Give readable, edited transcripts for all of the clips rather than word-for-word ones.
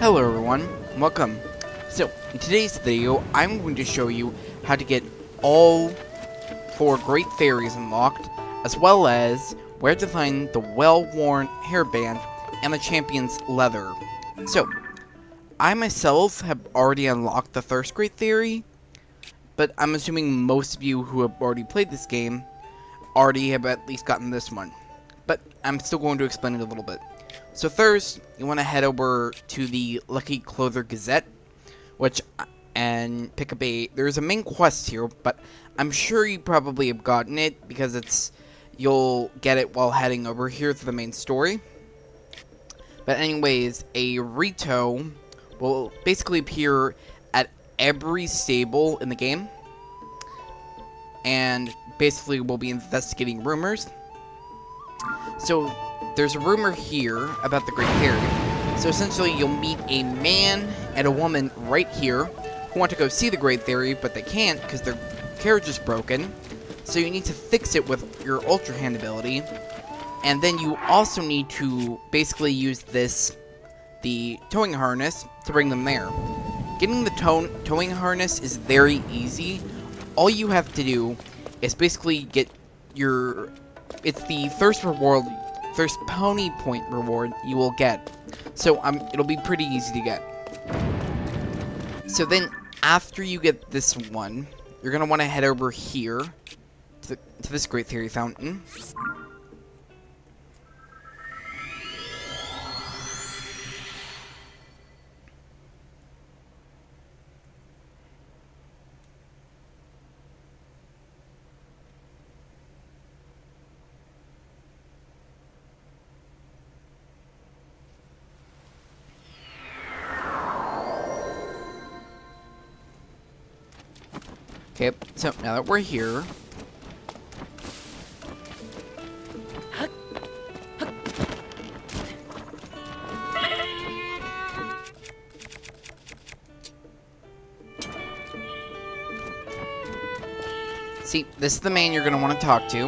Hello everyone, welcome. So, in today's video, I'm going to show you how to get all 4 Great Fairies unlocked, as well as where to find the well-worn hairband and the champion's leather. So, I myself have already unlocked the first Great Fairy, but I'm assuming most of you who have already played this game already have at least gotten this one. But I'm still going to explain it a little bit. So first, you want to head over to the Lucky Clother Gazette, and pick up there's a main quest here, but I'm sure you probably have gotten it because you'll get it while heading over here to the main story. But anyways, a Rito will basically appear at every stable in the game, and basically we'll be investigating rumors. So there's a rumor here about the Great Fairy. So essentially you'll meet a man and a woman right here who want to go see the Great Fairy, but they can't because their carriage is broken. So you need to fix it with your Ultra Hand ability. And then you also need to basically use the towing harness to bring them there. Getting the towing harness is very easy. All you have to do is basically get it's the first pony point reward you will get. So it'll be pretty easy to get. So then after you get this one, you're gonna want to head over here to this Great Fairy fountain. Okay, so now that we're here, see, this is the man you're gonna want to talk to.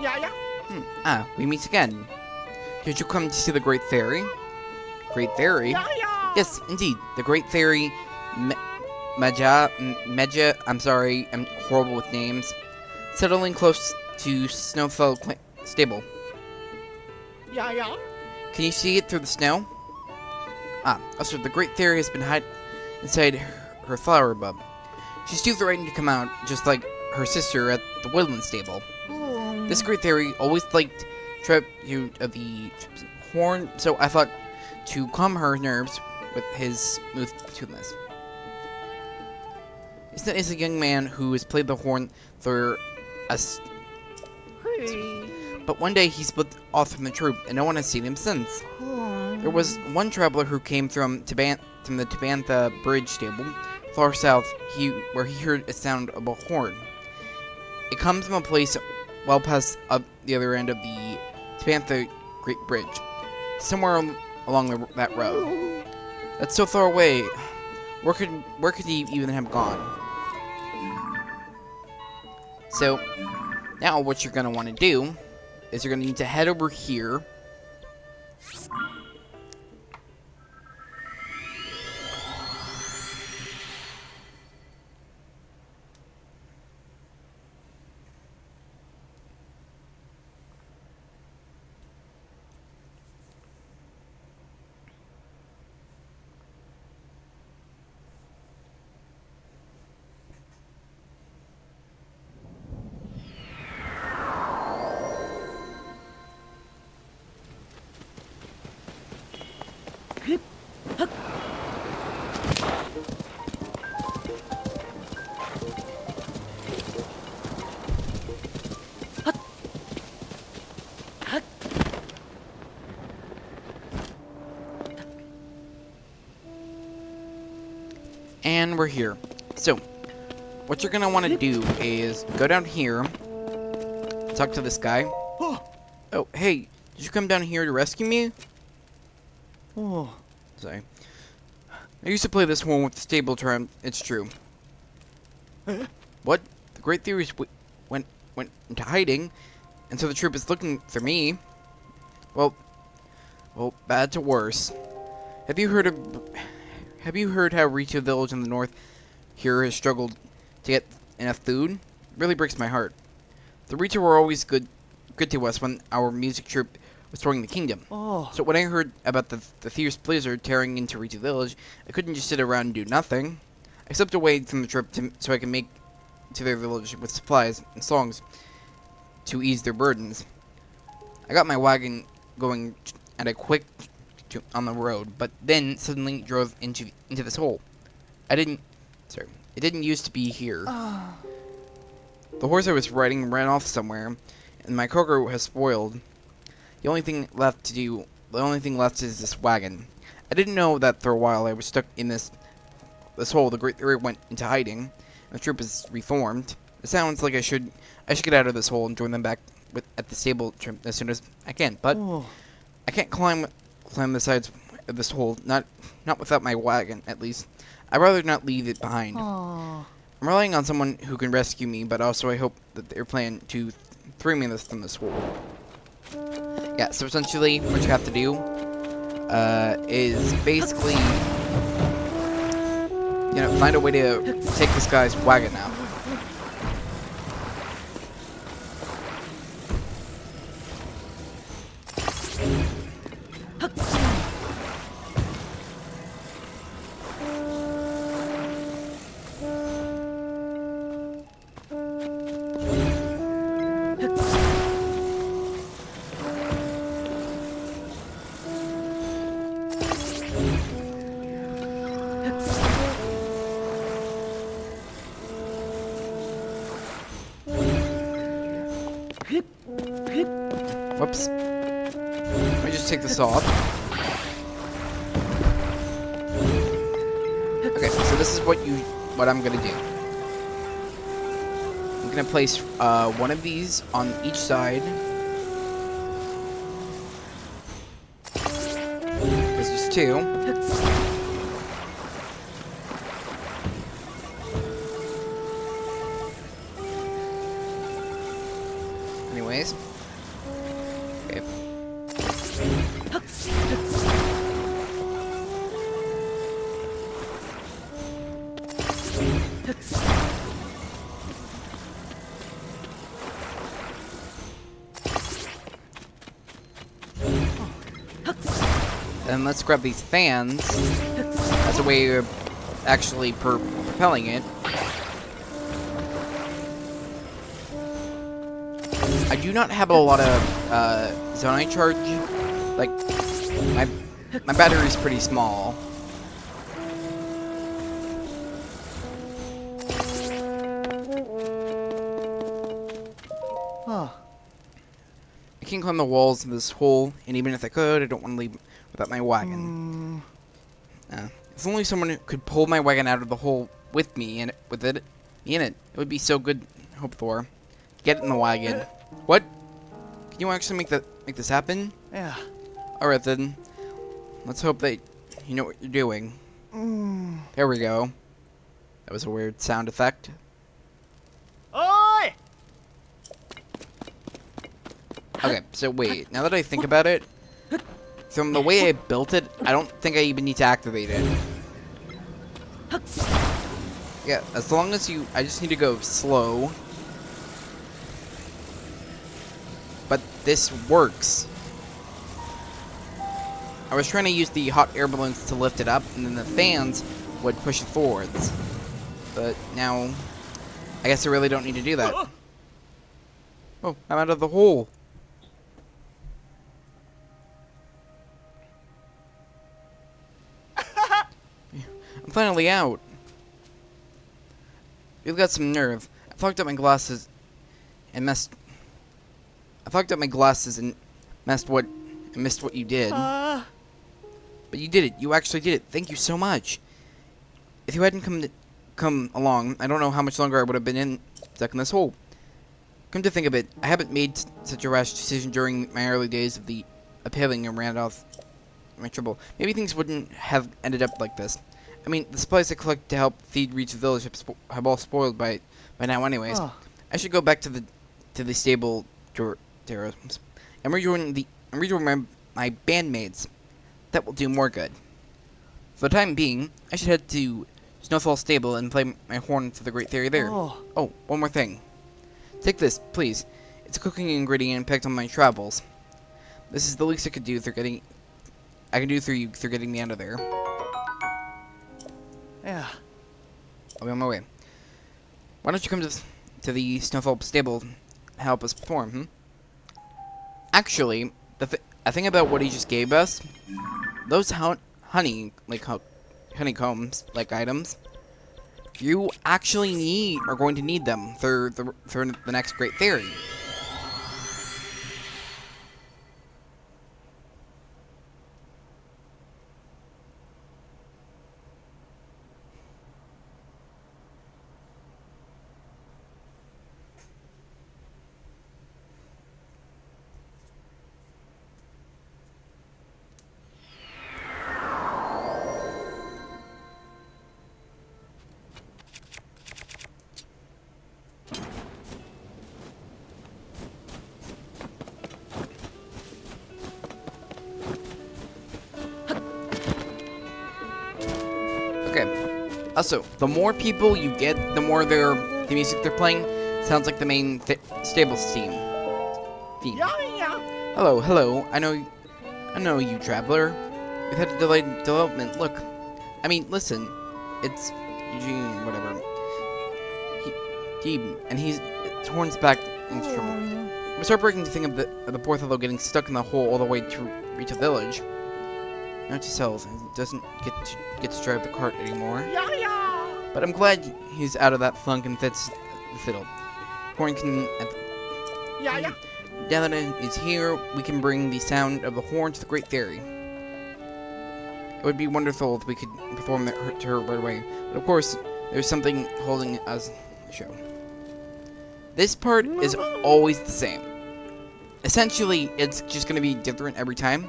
Yeah. We meet again. Did you come to see the Great Fairy? Great Fairy? Yeah. Yes, indeed, the Great Fairy, Meja, I'm sorry, I'm horrible with names, settling close to Snowfell Stable. Yeah. Can you see it through the snow? Also, the Great Fairy has been hiding inside her flower bulb. She's too threatening to come out, just like her sister at the Woodland Stable. This Great Fairy always liked tribute of the horn, so I thought to calm her nerves with his smooth smoothness. Is a young man who has played the horn for us, but one day he split off from the troop, and no one has seen him since. There was one traveler who came from the Tabantha Bridge stable, far south, where he heard a sound of a horn. It comes from a place well past the other end of the Tabantha Great Bridge, somewhere along that road. That's so far away. Where could he even have gone? So, now what you're going to want to do is you're going to need to head over here. And we're here. So, what you're gonna want to do is go down here, talk to this guy. Oh, hey, did you come down here to rescue me? Oh, sorry. I used to play this one with the stable term. It's true. What? The Great Fairies went into hiding, and so the troop is looking for me. Well, bad to worse. Have you heard how Rito Village in the north here has struggled to get enough food? It really breaks my heart. The Rito were always good to us when our music troupe was touring the kingdom. Oh. So when I heard about the fierce blizzard tearing into Rito Village, I couldn't just sit around and do nothing. I slipped away from the trip so I could make to their village with supplies and songs to ease their burdens. I got my wagon going at a quick on the road, but then suddenly drove into this hole. It didn't used to be here. The horse I was riding ran off somewhere, and my cargo has spoiled. The only thing left is this wagon. I didn't know that for a while I was stuck in this hole. The Great Theory went into hiding, and the troop is reformed. It sounds like I should get out of this hole and join them back at the stable as soon as I can. But I can't climb the sides of this hole. Not without my wagon, at least. I'd rather not leave it behind. Oh. I'm relying on someone who can rescue me, but also I hope that they're planning to free me from this hole. Yeah, so essentially what you have to do is basically, find a way to take this guy's wagon out. Whoops. Let me just take this off. Okay, so this is what I'm gonna do. I'm gonna place one of these on each side. There's just two. Anyways. Okay. Then let's grab these fans as a way of actually propelling it. I do not have a lot of zonite charge. Like, my battery is pretty small. Oh. I can't climb the walls of this hole, and even if I could, I don't want to leave without my wagon. If only someone could pull my wagon out of the hole with me in it. It would be so good. Hope for. Get in the wagon. What? Can you actually make this happen? Yeah. All right then. Let's hope that you know what you're doing. There we go. That was a weird sound effect. Oi! Okay, so wait. Now that I think about it, from the way I built it, I don't think I even need to activate it. Yeah, as long as I just need to go slow. But this works. I was trying to use the hot air balloons to lift it up, and then the fans would push it forwards. But now, I guess I really don't need to do that. Oh, I'm out of the hole. I'm finally out. You've got some nerve. I fogged up my glasses and missed what you did. But you did it. You actually did it. Thank you so much. If you hadn't come along, I don't know how much longer I would have been stuck in this hole. Come to think of it, I haven't made such a rash decision during my early days of the appealing and Randolph my trouble. Maybe things wouldn't have ended up like this. I mean, the supplies I collect to help feed Reach the Village have all spoiled by now anyways. I should go back to the stable and rejoin my bandmates. That will do more good. For the time being, I should head to Snowfall Stable and play my horn for the Great Theory there. Oh, one more thing. Take this, please. It's a cooking ingredient picked on my travels. This is the least I can do through getting me out of there. Yeah. I'll be on my way. Why don't you come to the Snowfall Stable and help us perform, Actually, a thing about what he just gave us, those honeycombs, like items, you actually are going to need them for the next Great Theory. Okay. Also, the more people you get, the more the music they're playing sounds like the main stables theme. Yeah, yeah. Hello. I know you, traveler. We've had a delayed development. Look, I mean, listen. It's Eugene, whatever. His horn's back into trouble. We start breaking to think of the poor fellow getting stuck in the hole all the way to reach a village. Not to self, and doesn't get to drive the cart anymore. Yeah, yeah. But I'm glad he's out of that funk and fits the fiddle. Horn can. Yeah, yeah. Now that it is here, we can bring the sound of the horn to the Great Theory. It would be wonderful if we could perform to her right away. But of course, there's something holding us the show. This part is always the same. Essentially, it's just going to be different every time.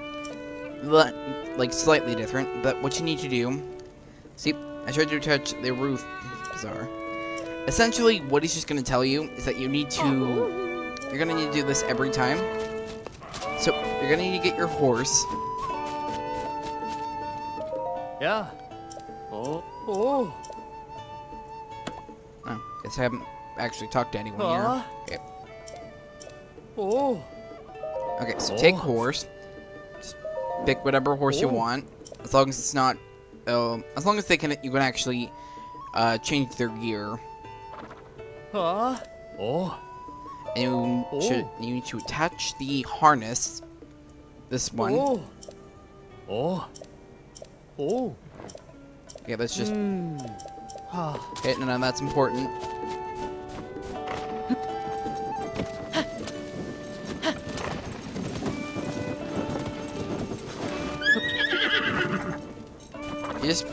Like, slightly different. But what you need to do... See, I tried to touch the roof. Bizarre. Essentially, what he's just going to tell you is that you need to... You're going to need to do this every time. So, you're going to need to get your horse. Yeah. Oh. Oh, guess I haven't actually talked to anyone here. Okay. Okay, so take horse. Just pick whatever horse you want, as long as it's not, as long as you can actually change their gear. And you need to attach the harness. This one. Okay, let's just. Okay, no, that's important. You just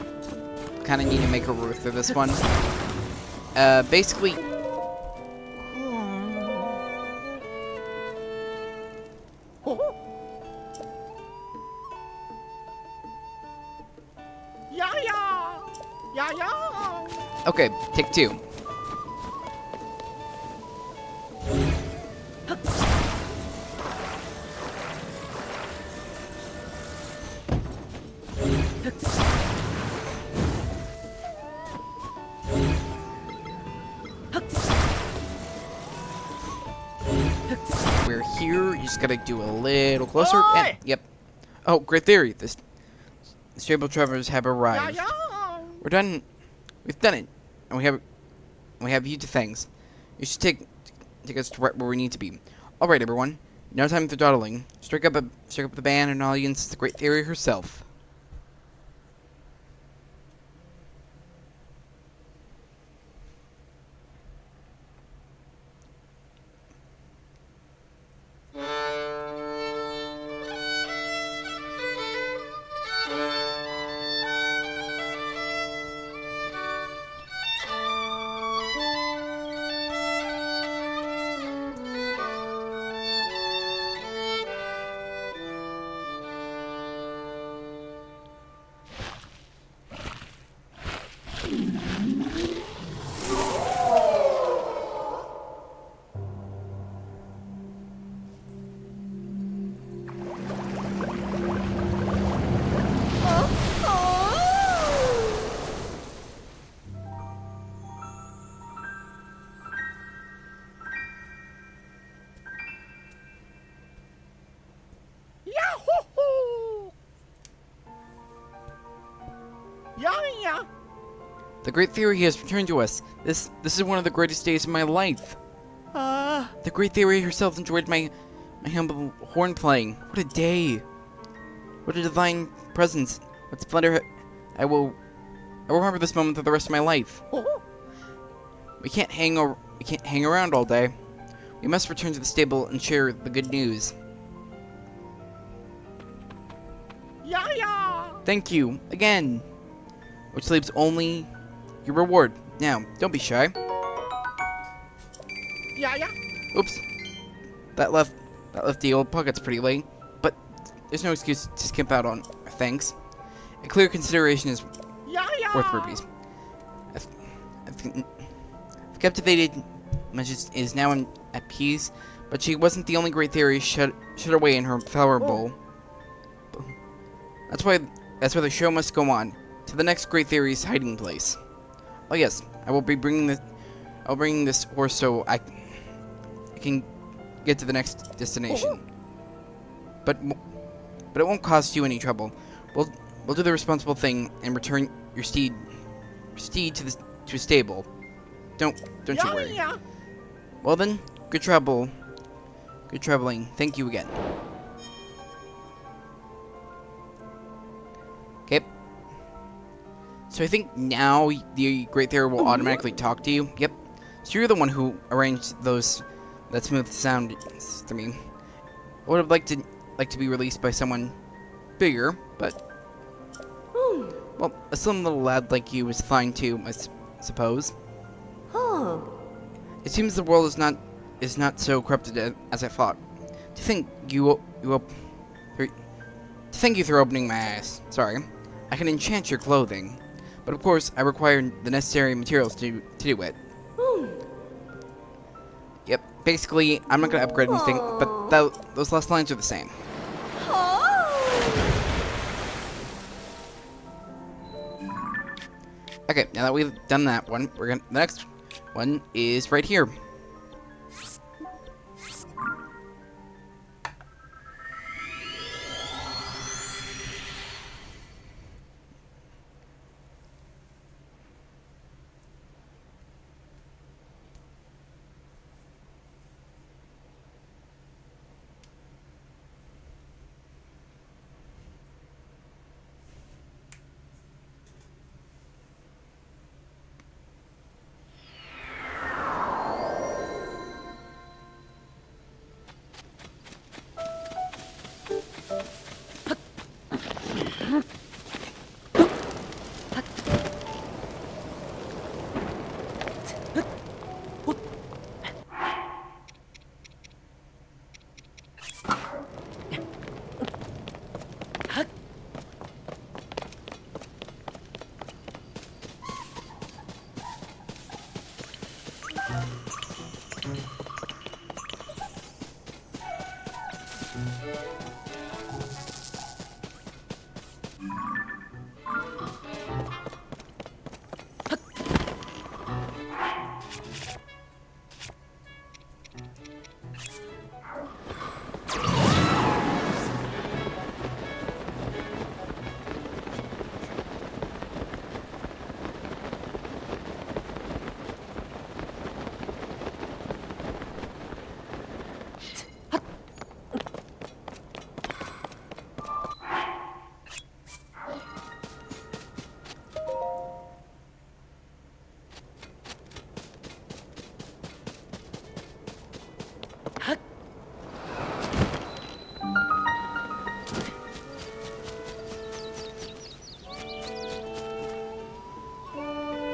kind of need to make a route through this one. Basically. Okay, take two. We're here. You just gotta do a little closer. And, yep. Oh, great theory. The stable travelers have arrived. We're done. We've done it, and we have you to thanks. You should take us to right where we need to be. All right, everyone. No time for dawdling. Strike up the band and audience. The Great Theory herself. The Great Theory has returned to us. This is one of the greatest days of my life. The Great Theory herself enjoyed my humble horn playing. What a day! What a divine presence! What splendor! I will remember this moment for the rest of my life. We can't hang around all day. We must return to the stable and share the good news. Yeah. Thank you again. Which leaves only your reward. Now, don't be shy. Yeah. Oops. That left the old pockets pretty late, but there's no excuse to skip out on thanks. A clear consideration is Yeah. worth rupees. I've captivated Magus is now at peace, but she wasn't the only Great Theory shut away in her flower bowl. That's why the show must go on to the next Great Theory's hiding place. Oh yes, I'll bring this horse so I can get to the next destination. But it won't cost you any trouble. We'll do the responsible thing and return your steed to a stable. Don't you worry. Yeah. Well then, good traveling. Thank you again. Okay. So I think now the Great Theory will automatically talk to you. Yep. So you're the one who arranged that smooth sound to me. I would have liked to be released by someone bigger, but well, a slim little lad like you is fine too, I suppose. It seems the world is not so corrupted as I thought. To think you for opening my eyes. Sorry, I can enchant your clothing, but of course I require the necessary materials to do it. Yep. Basically, I'm not gonna upgrade anything, but those last lines are the same. Okay, now that we've done that one, the next one is right here.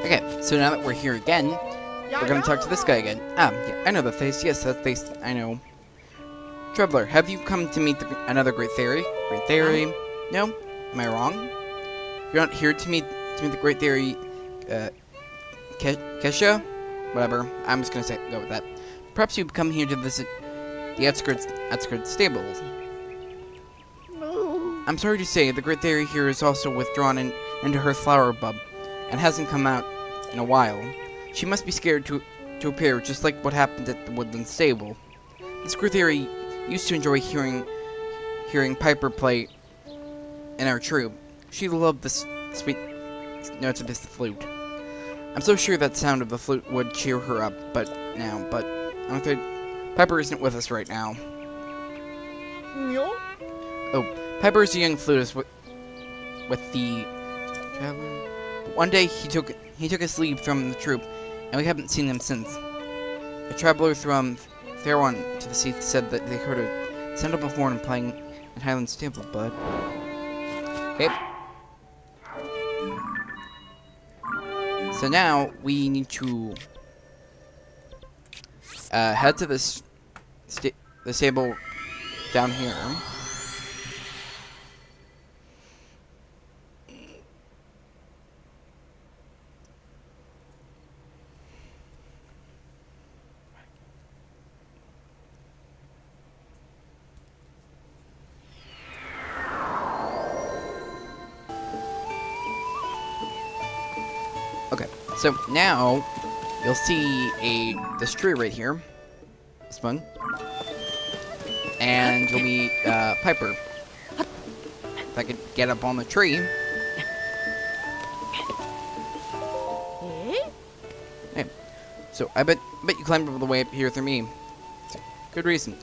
Okay, so now that we're here again, we're gonna talk to this guy again. Yeah, I know the face. Yes, that face. I know. Traveler, have you come to meet another Great Theory? Great Theory? No? Am I wrong? You're not here to meet the Great Theory, Kesha? Whatever. I'm just gonna go with that. Perhaps you've come here to visit the outskirts stables. No. I'm sorry to say, the Great Theory here is also withdrawn into her flower bulb, and hasn't come out in a while. She must be scared to appear, just like what happened at the Woodland Stable. This Great Theory used to enjoy hearing Piper play in our troop. She loved the sweet notes of his flute. I'm so sure that sound of the flute would cheer her up, but I'm afraid Piper isn't with us right now. Yo. Oh, Piper is a young flutist with the traveler. One day he took his leave from the troupe, and we haven't seen him since. A traveler from Theron to the sea said that they heard a sound of a horn playing at Highland's temple, but okay. So now we need to head to this the stable down here. Okay, so now you'll see this tree right here. This one. And you'll meet Piper. If I could get up on the tree. Hey, so I bet you climbed all the way up here through me. Good reason.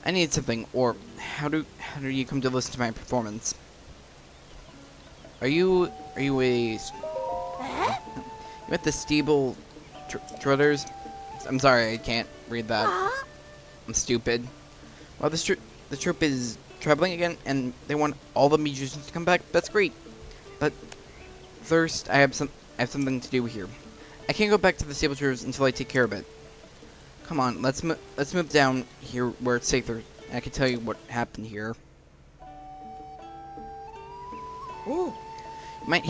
I need something, or how do you come to listen to my performance? Are you you at the stable trotters? I'm sorry, I can't read that. I'm stupid. Well, the troop is traveling again, and they want all the musicians to come back. That's great. But first, I have something to do here. I can't go back to the stable trotters until I take care of it. Come on, let's move down here where it's safer. I can tell you what happened here. Ooh. You might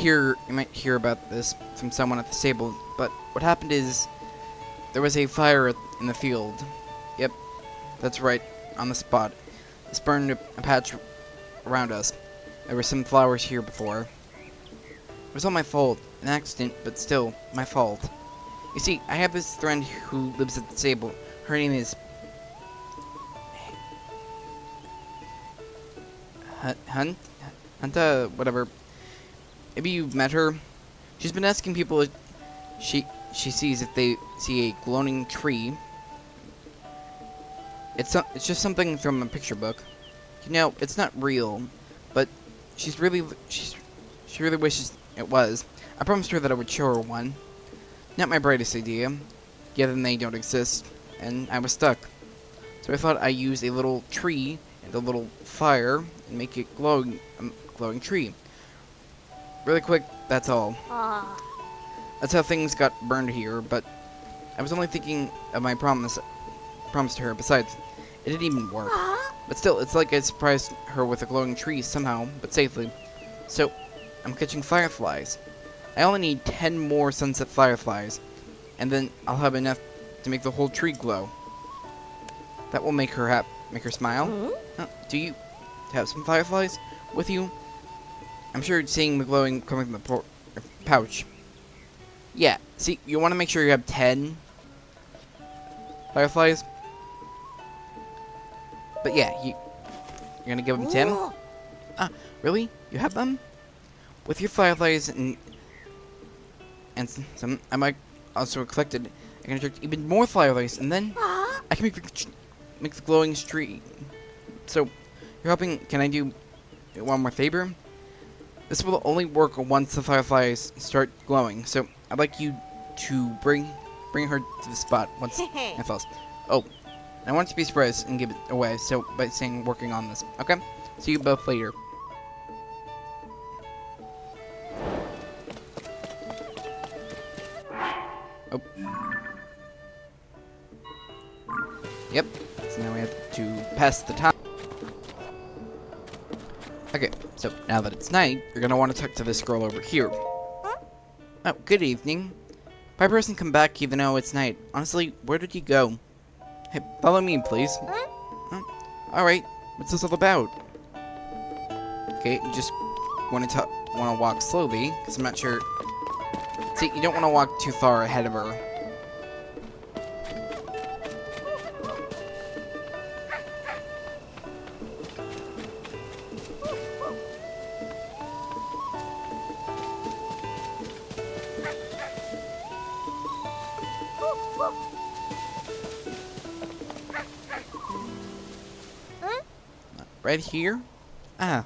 hear about this from someone at the stable, but what happened is there was a fire in the field. Yep, that's right, on the spot. This burned a patch around us. There were some flowers here before. It was all my fault, an accident, but still my fault. You see, I have this friend who lives at the stable. Her name is Hunta, whatever. Maybe you've met her. She's been asking people if she sees if they see a glowing tree. It's just something from a picture book. You know, it's not real, but she really wishes it was. I promised her that I would show her one. Not my brightest idea, given they don't exist, and I was stuck. So I thought I'd use a little tree and a little fire and make it glowing tree. Really quick, that's all. That's how things got burned here, but I was only thinking of my promise to her. Besides, it didn't even work. But still, it's like I surprised her with a glowing tree somehow, but safely. So, I'm catching fireflies. I only need 10 more sunset fireflies, and then I'll have enough to make the whole tree glow. That will make her smile. Do you have some fireflies with you? I'm sure seeing the glowing coming from the pouch. Yeah, see, you want to make sure you have 10 fireflies. But yeah, you're gonna give them 10? Ah, really? You have them? With your fireflies and some, I might also collected. I can attract even more fireflies, and then I can make the glowing tree. So, you're hoping? Can I do one more favor? This will only work once the fireflies start glowing. So, I'd like you to bring her to the spot once I falls. Oh, I want it to be surprised and give it away. So, by saying working on this, okay? See you both later. Oh. Yep. So now we have to pass the time. Okay, so now that it's night, you're gonna want to talk to this girl over here. Oh, good evening. Piper hasn't come back even though it's night. Honestly, where did he go? Hey, follow me, please. Alright, what's this all about? Okay, you just want to walk slowly, because I'm not sure. See, you don't want to walk too far ahead of her. Right here? Ah.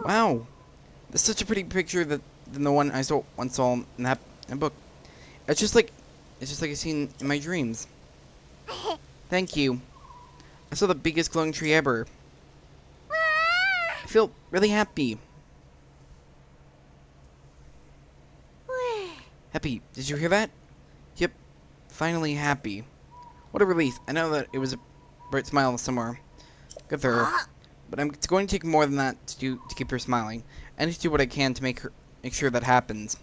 Wow. That's such a pretty picture than the one I once saw in that book. It's just like I seen in my dreams. Thank you. I saw the biggest glowing tree ever. I feel really happy. Happy. Did you hear that? Yep. Finally happy. What a relief. I know that it was a bright smile somewhere. Good for her. But it's going to take more than that to keep her smiling. I need to do what I can to make sure that happens.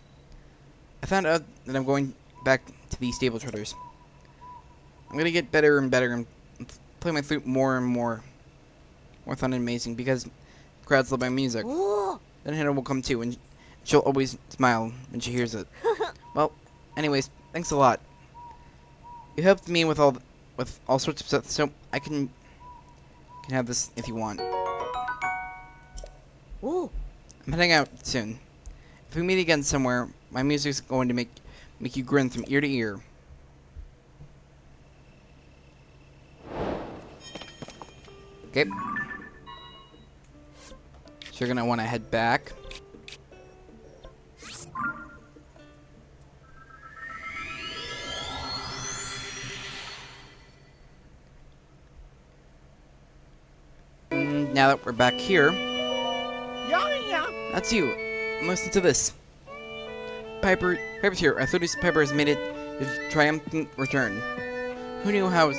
I found out that I'm going back to the stable trotters. I'm gonna get better and better and play my flute more and more. More fun and amazing because crowds love my music. Then Hannah will come too, and she'll always smile when she hears it. Well, anyways, thanks a lot. You helped me with all sorts of stuff, so I can have this if you want. Ooh. I'm heading out soon. If we meet again somewhere, my music's going to make you grin from ear to ear. Okay. So you're gonna want to head back. Now that we're back here, that's you. Listen to this. Piper's here. Arthurius Piper has made it his triumphant return. Who knew how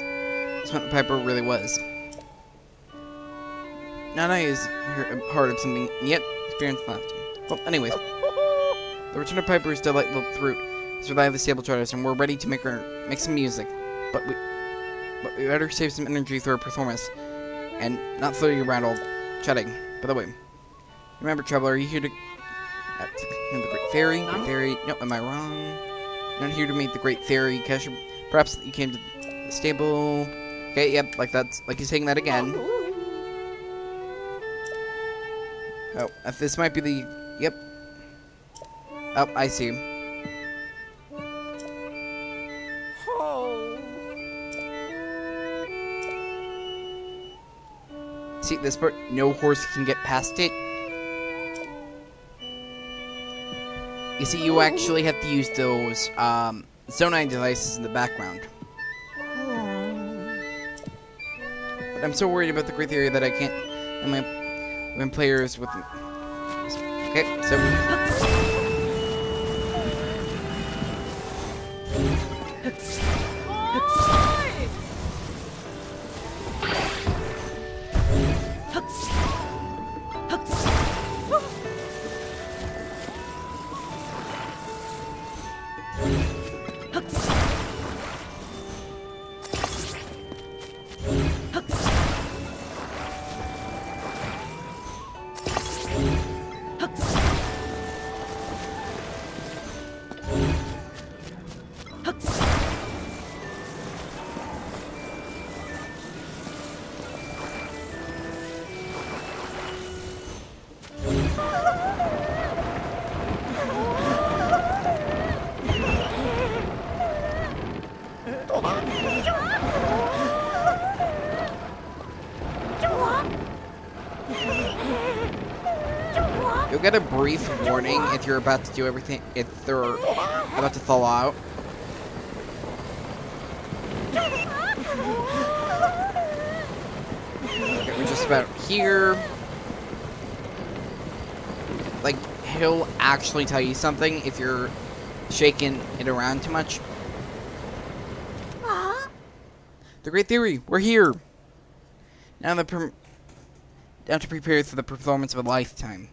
smart Piper really was? Not I is heard of something, and yet experienced last. Well, anyways, the return of Piper's delightful fruit has revived the stable trotters, and we're ready to make some music. But we better save some energy for our performance, and not floating around all chatting. By the way, remember, traveler, are you here to the Great Fairy? No, am I wrong? You're not here to meet the Great Fairy, Kesha. Perhaps you came to the stable. Okay, yep, like he's saying that again. Oh, this might be the... Yep. Oh, I see. See, this part, no horse can get past it. You see, you actually have to use those, Zonai devices in the background. But I'm so worried about the Great Theory that I can't... And when players with... Okay, so... You'll get a brief warning if you're about to do everything, if they're about to fall out. Okay, we're just about here. Like, he'll actually tell you something if you're shaking it around too much. The Great Theory, we're here. Now to prepare for the performance of a lifetime.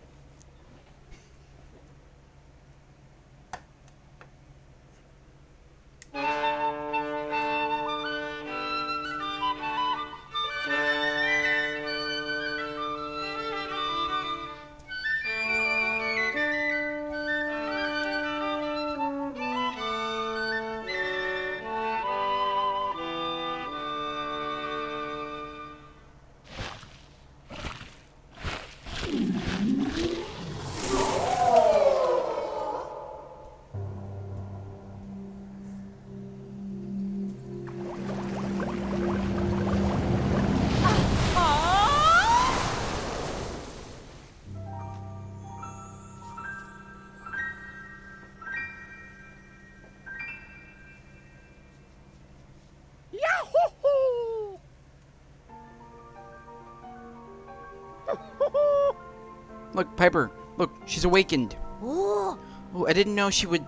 Look, Piper. Look, she's awakened. Oh. Oh, I didn't know she would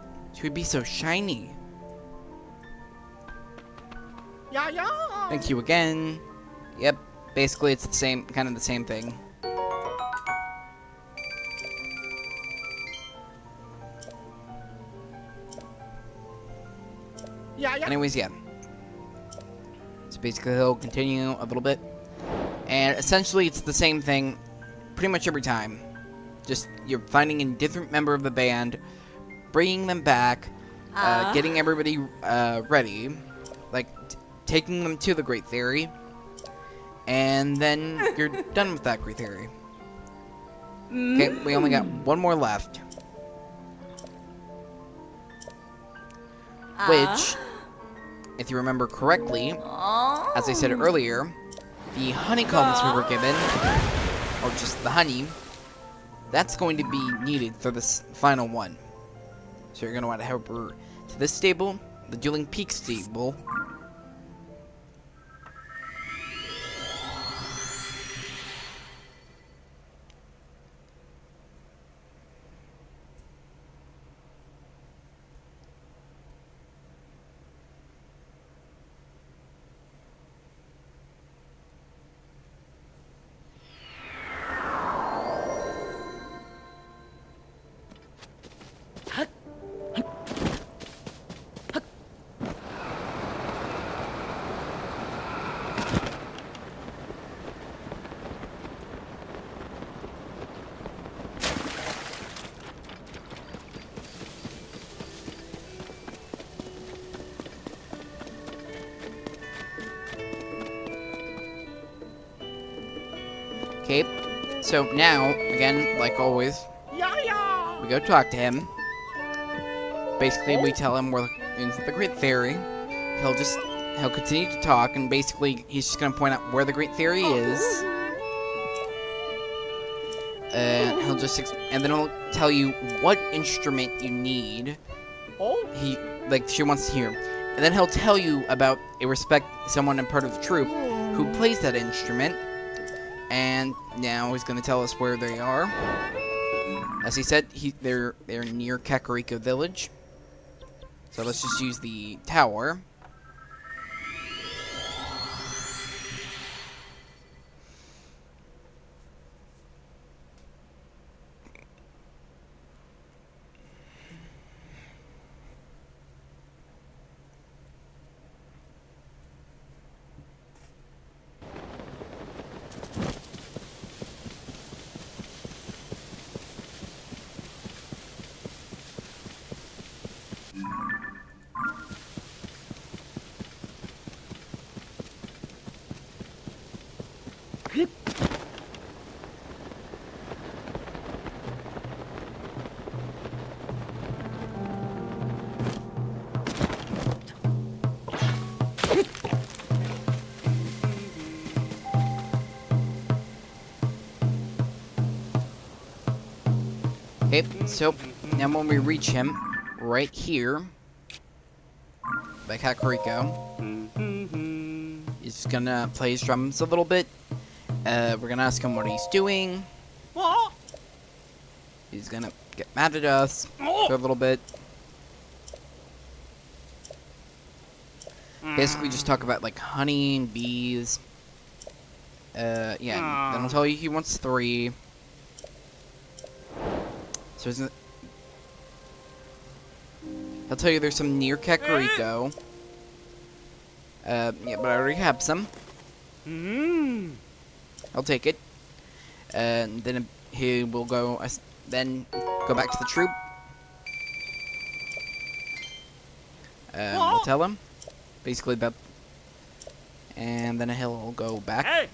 be so shiny. Yeah, yeah. Thank you again. Yep. Basically, it's kind of the same thing. Yeah, yeah. Anyways, yeah. So basically, he'll continue a little bit. And essentially, it's the same thing pretty much every time. Just, you're finding a different member of the band, bringing them back, getting everybody ready, like, taking them to the Great Theory, and then you're done with that Great Theory. Okay, we only got one more left. Which, if you remember correctly, as I said earlier, the honeycombs we were given, or just the honey, that's going to be needed for this final one. So you're going to want to head over to this stable, the Dueling Peak stable. Okay, so now, again, like always, Yeah, yeah. we go talk to him. Basically, we tell him we're in the Great Theory. He'll continue to talk, and basically, he's just gonna point out where the Great Theory is. And and then he'll tell you what instrument you need. Oh. She wants to hear. And then he'll tell you about someone in part of the troupe who plays that instrument. And now he's gonna tell us where they are. As he said, they're near Kakariko Village. So let's just use the tower. Okay, so now when we reach him, right here, by Kakariko, he's gonna play his drums a little bit. We're gonna ask him what he's doing. Oh. He's gonna get mad at us for a little bit. Basically just talk about like honey and bees. Yeah, then he'll tell you he wants 3. So he'll tell you there's some near Kakariko. Yeah, but I already have some. I'll take it. And then he will go back to the troop. We'll tell him basically about, and then he'll go back. Hey.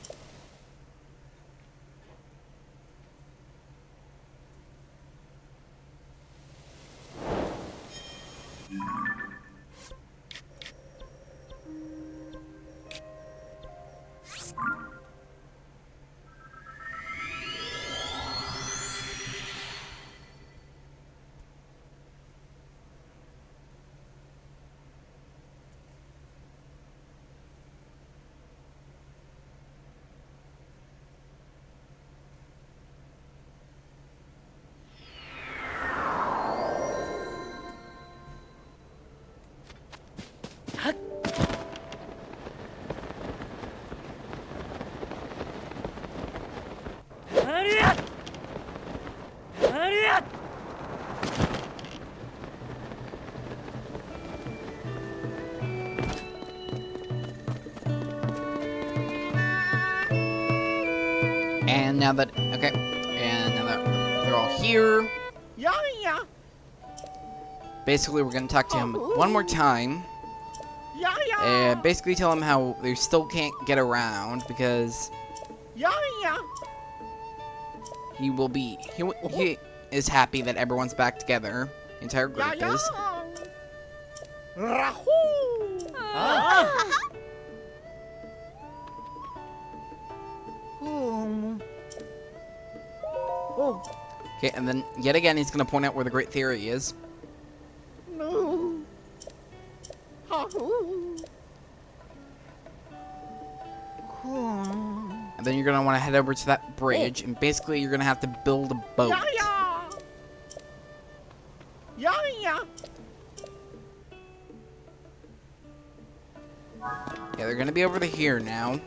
now that they're all here, Yeah, yeah. basically we're gonna talk to him one more time. Yeah, yeah. And basically tell him how they still can't get around because Yeah, yeah. he is happy that everyone's back together. The entire Yeah, group yeah. is. Rahoo. Oh, Okay, and then yet again he's gonna point out where the Great Theory is. no. Hahoo. And then you're gonna want to head over to that bridge, and basically you're gonna have to build a boat. Yeah, yeah. Yeah, yeah. Yeah, they're gonna be over to here now.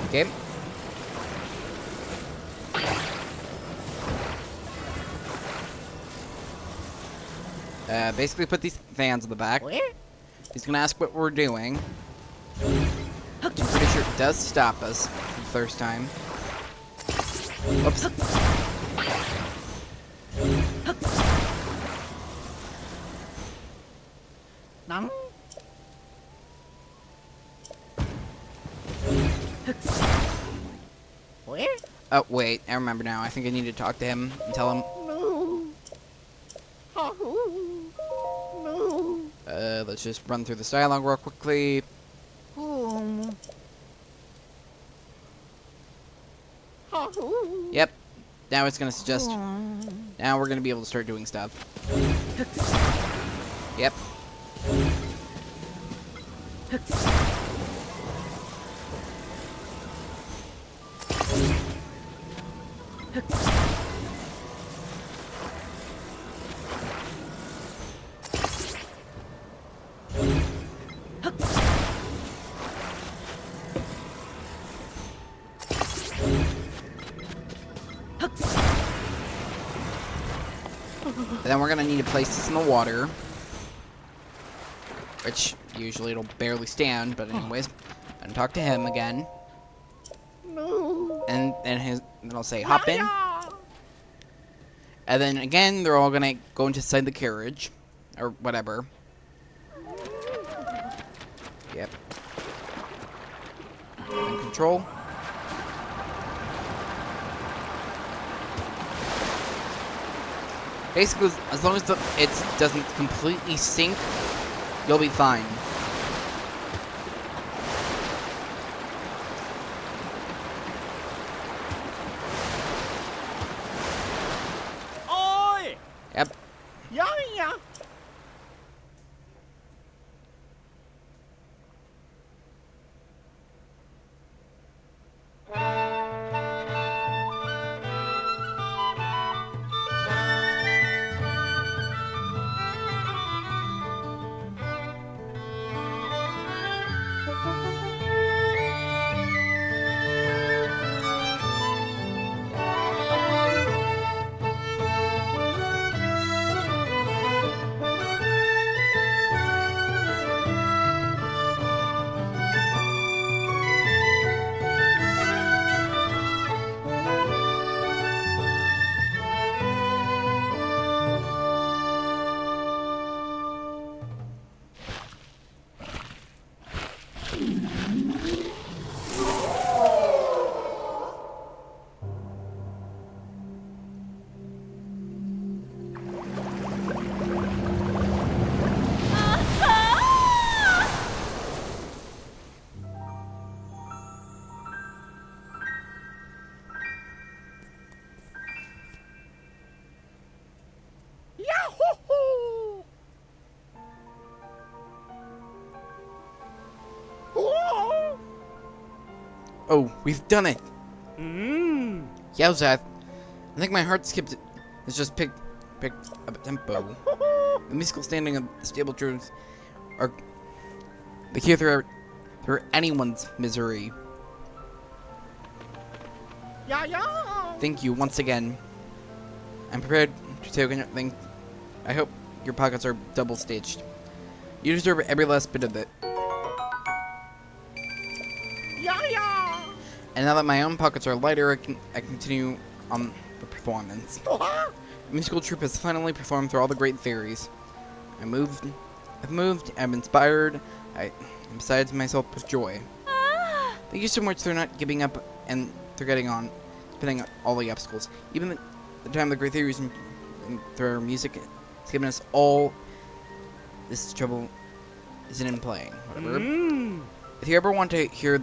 Okay. Basically put these fans on the back. Where? He's gonna ask what we're doing. I'm pretty sure it does stop us for the first time. Oops. Nang. Where? Oh, wait. I remember now. I think I need to talk to him and tell him. No. Hahoo. No. Let's just run through this dialogue real quickly. Hahoo. Yep. Now it's gonna suggest. Now we're gonna be able to start doing stuff. Yep. And then we're gonna need to place this in the water. Which usually it'll barely stand, but anyways. And talk to him again. No. And then I'll say hop in. Yeah. And then again they're all gonna go inside the carriage. Or whatever. Yep. And control. Basically, as long as it doesn't completely sink, you'll be fine. Oi. Yep. Yeah, yeah. Yahoo! Oh! Oh, we've done it! Mmm. Yowza, I think my heart skipped it. It's just picked up a tempo. The musical standing of the stable drums are The cure through anyone's misery. Yeah, yeah. Thank you once again. I'm prepared to take anything. I hope your pockets are double stitched. You deserve every last bit of it. Yeah, yeah. And now that my own pockets are lighter, I continue on the performance. Uh-huh. The musical troupe has finally performed through all the great theories. I've moved, I'm inspired, I'm beside myself with joy. Thank you so much. They're not giving up, and they're getting on, depending on all the obstacles. Even the time the great theories and their music has given us all this trouble isn't in playing. Whatever. If you ever want to hear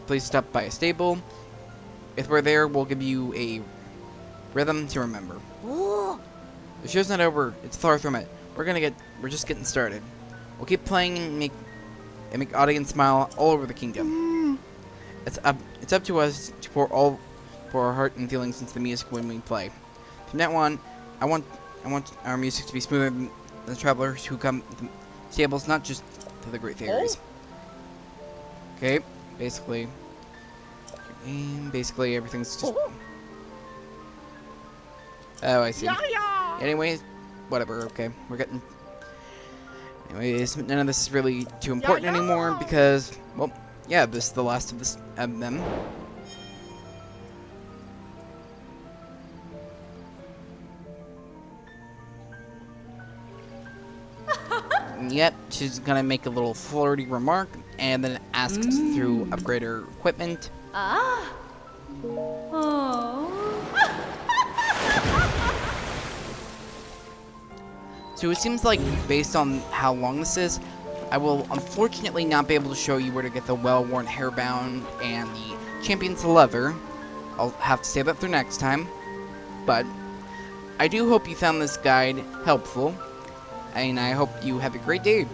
please stop by a stable. If we're there, we'll give you a rhythm to remember. Ooh. The show's not over. It's far from it. We're just getting started. We'll keep playing and make audience smile all over the kingdom. It's up to us to pour our heart and feelings into the music when we play. From now on, I want our music to be smoother than the travelers who come to the stables, not just to the great theories. Okay, basically everything's just. Oh, I see. Yeah, yeah. Anyways, whatever. Okay, we're getting. Anyways, none of this is really too important Yeah, yeah. anymore because, well, yeah, this is the last of them. Yep, she's gonna make a little flirty remark and then asks to upgrade her equipment. Ah. Oh. So it seems like, based on how long this is, I will unfortunately not be able to show you where to get the well-worn hairband and the champion's leather. I'll have to save that for next time. But I do hope you found this guide helpful, and I hope you have a great day.